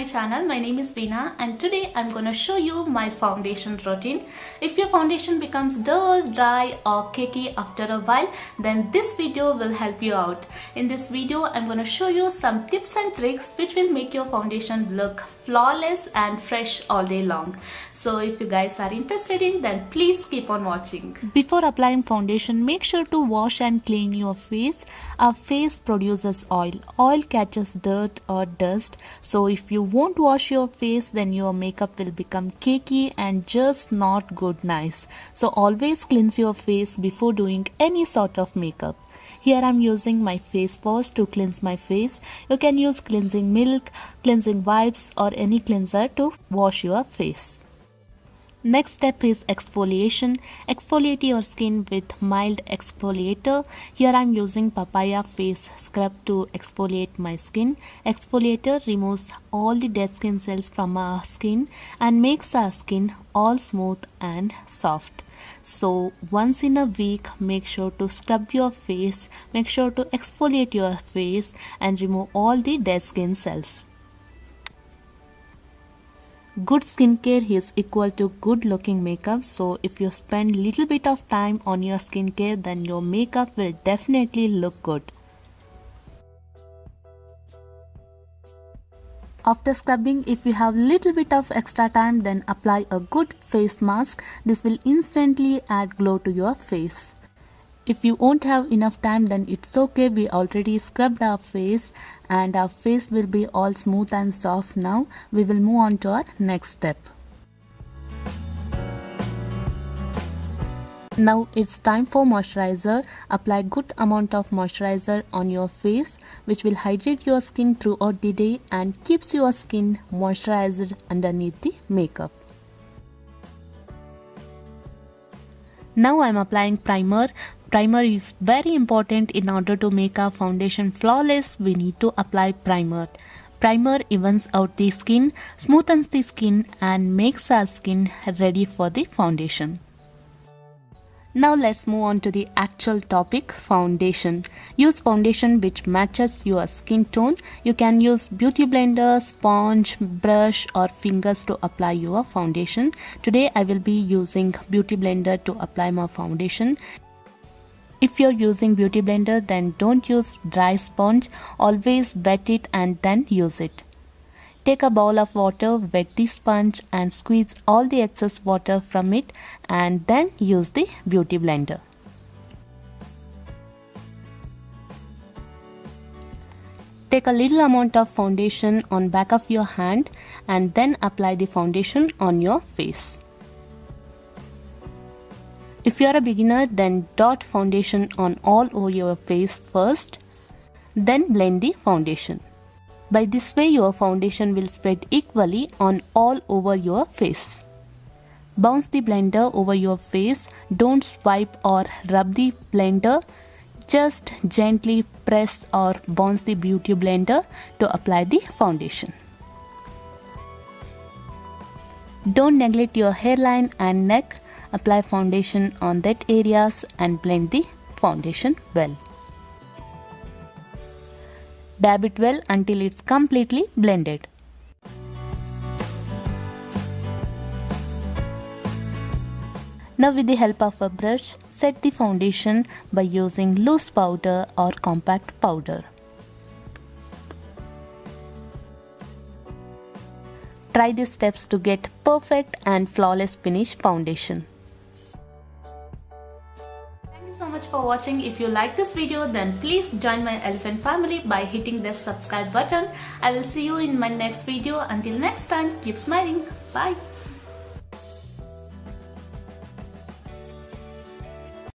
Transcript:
channel. My name is Veena and today I'm gonna show you my foundation routine. If your foundation becomes dull, dry or cakey after a while, then this video will help you out. In this video, I'm gonna show you some tips and tricks which will make your foundation look flawless and fresh all day long. So if you guys are interested in, then please keep on watching. Before applying foundation, make sure to wash and clean your face. Our face produces oil. Oil catches dirt or dust. So if you won't wash your face, then your makeup will become cakey and just not good nice. So always cleanse your face before doing any sort of makeup. Here I'm using my face wash to cleanse my face. You can use cleansing milk, cleansing wipes or any cleanser to wash your face. Next step is exfoliation. Exfoliate your skin with mild exfoliator. Here I'm using papaya face scrub to exfoliate my skin. Exfoliator removes all the dead skin cells from our skin and makes our skin all smooth and soft. So once in a week, make sure to scrub your face, make sure to exfoliate your face and remove all the dead skin cells. Good skincare is equal to good looking makeup. So if you spend little bit of time on your skincare, then your makeup will definitely look good. After scrubbing, if you have little bit of extra time, then apply a good face mask. This will instantly add glow to your face. If you won't have enough time, then it's okay. We already scrubbed our face and our face will be all smooth and soft now. We will move on to our next step. Now it's time for moisturizer. Apply good amount of moisturizer on your face, which will hydrate your skin throughout the day and keeps your skin moisturized underneath the makeup. Now I'm applying primer. Primer is very important. In order to make our foundation flawless, we need to apply primer. Primer evens out the skin, smoothens the skin and makes our skin ready for the foundation. Now let's move on to the actual topic, foundation. Use foundation which matches your skin tone. You can use beauty blender, sponge, brush or fingers to apply your foundation. Today I will be using beauty blender to apply my foundation. If you're using beauty blender, then don't use dry sponge. Always wet it and then use it. Take a bowl of water, wet the sponge and squeeze all the excess water from it and then use the beauty blender. Take a little amount of foundation on back of your hand and then apply the foundation on your face. If you are a beginner, then dot foundation on all over your face first, then blend the foundation. By this way, your foundation will spread equally on all over your face. Bounce the blender over your face. Don't swipe or rub the blender. Just gently press or bounce the beauty blender to apply the foundation. Don't neglect your hairline and neck. Apply foundation on that areas and blend the foundation well. Dab it well until it's completely blended. Now with the help of a brush, set the foundation by using loose powder or compact powder. Try these steps to get perfect and flawless finish foundation. Thank you so much for watching. If you like this video, then please join my elephant family by hitting the subscribe button. I will see you in my next video. Until next time, keep smiling. Bye.